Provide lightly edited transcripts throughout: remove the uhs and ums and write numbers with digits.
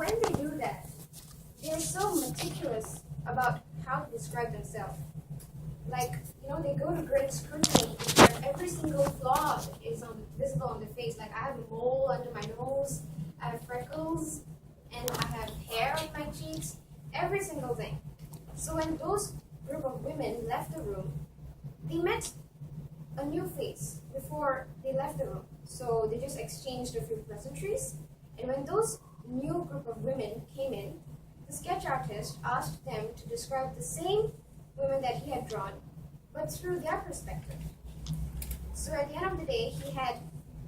when they do that, they're so meticulous about how to describe themselves. Like, they go to great scrutiny where every single flaw is visible on the face. Like, I have a mole under my nose, I have freckles, and I have hair on my cheeks, every single thing. So when those group of women left the room, they met a new face before they left the room. So they just exchanged a few pleasantries. And when those new group of women came in, the sketch artist asked them to describe the same women that he had drawn, but through their perspective. So at the end of the day, he had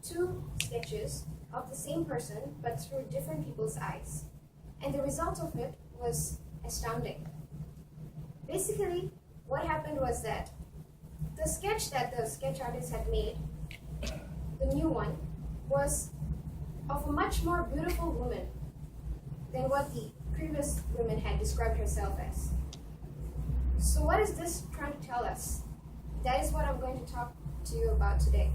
2 sketches of the same person, but through different people's eyes. And the result of it was astounding. Basically, what happened was that the sketch that the sketch artist had made, the new one, was of a much more beautiful woman than what the previous woman had described herself as. So what is this trying to tell us? That is what I'm going to talk to you about today.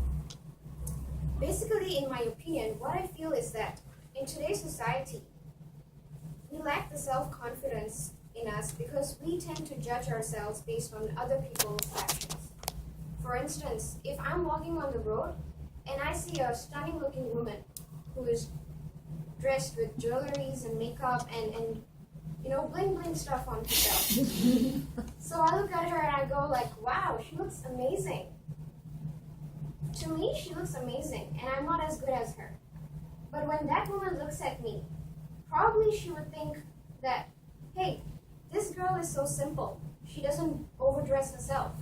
Basically, in my opinion, what I feel is that in today's society, we lack the self-confidence in us because we tend to judge ourselves based on other people's actions. For instance, if I'm walking on the road and I see a stunning looking woman who is dressed with jewelries and makeup and bling bling stuff on herself. So I look at her and I go like, wow, she looks amazing. To me, she looks amazing and I'm not as good as her. But when that woman looks at me, probably she would think that, hey, this girl is so simple. She doesn't overdress herself.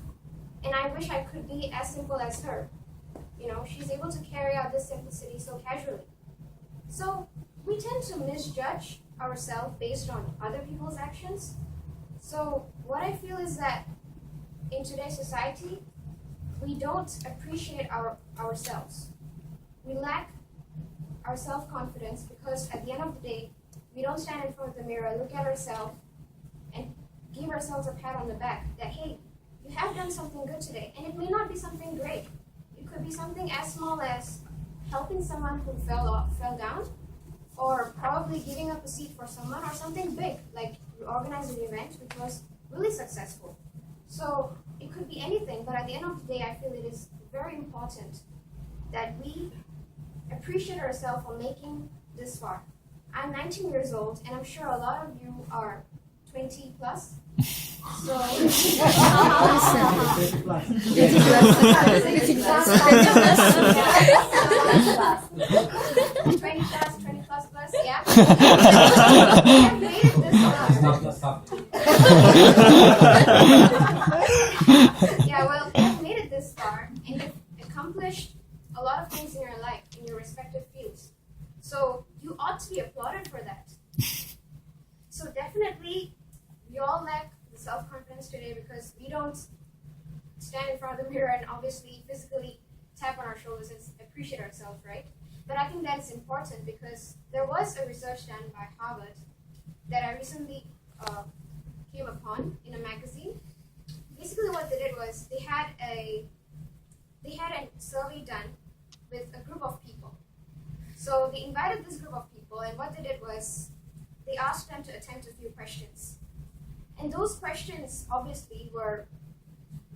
And I wish I could be as simple as her. She's able to carry out this simplicity so casually. So we tend to misjudge ourselves based on other people's actions. So what I feel is that in today's society, we don't appreciate ourselves. We lack our self-confidence because at the end of the day, we don't stand in front of the mirror, look at ourselves, and give ourselves a pat on the back that, hey, you have done something good today. And it may not be something great. It could be something as small as helping someone who fell down, or probably giving up a seat for someone, or something big, like you organized an event which was really successful. So it could be anything, but at the end of the day, I feel it is very important that we appreciate ourselves for making this far. I'm 19 years old, and I'm sure a lot of you are 20 plus. So 20 plus. 20 plus, yeah. I've made it this far. Yeah, well, you've made it this far, and you've accomplished a lot of things in your life, in your respective fields. So you ought to be applauded for that. So definitely, we all lack the self-confidence today because we don't stand in front of the mirror and obviously physically tap on our shoulders and appreciate ourselves, right? But I think that is important because there was a research done by Harvard that I recently came upon in a magazine. Basically what they did was they had a survey done with a group of people. So they invited this group of people, and what they did was they asked them to attempt a few questions. And those questions obviously were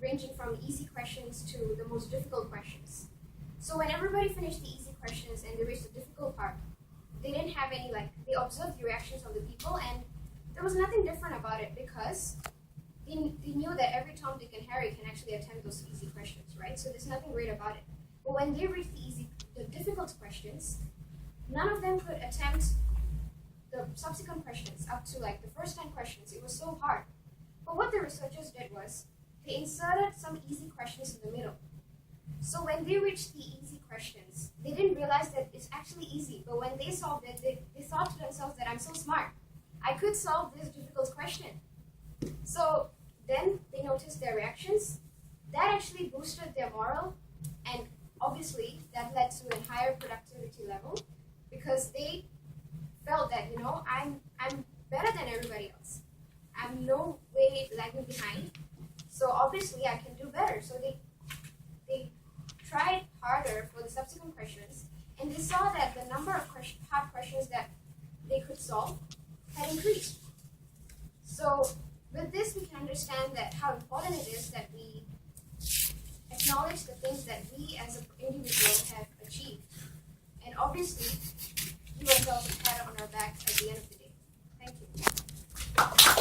ranging from easy questions to the most difficult questions. So when everybody finished the easy questions and they reached the difficult part, they didn't have any, they observed the reactions of the people, and there was nothing different about it because they knew that every Tom, Dick, and Harry can actually attempt those easy questions, right? So there's nothing great about it. But when they reached the difficult questions, none of them could attempt the subsequent questions up to the first 10 questions. It was so hard. But what the researchers did was they inserted some easy questions in the middle. So when they reached the easy questions, they didn't realize that it's actually easy. But when they solved it, they thought to themselves that I'm so smart. I could solve this difficult question. So then they noticed their reactions. That actually boosted their morale, and obviously that led to a higher productivity level because they felt that, I'm better than everybody else. I'm no way lagging behind. So obviously I can do better. So they tried harder for the subsequent questions, and they saw that the number of hard questions that they could solve had increased. So with this, we can understand that how important it is that we acknowledge the things that we as an individual have achieved. And obviously, give ourselves a pat on our back at the end of the day.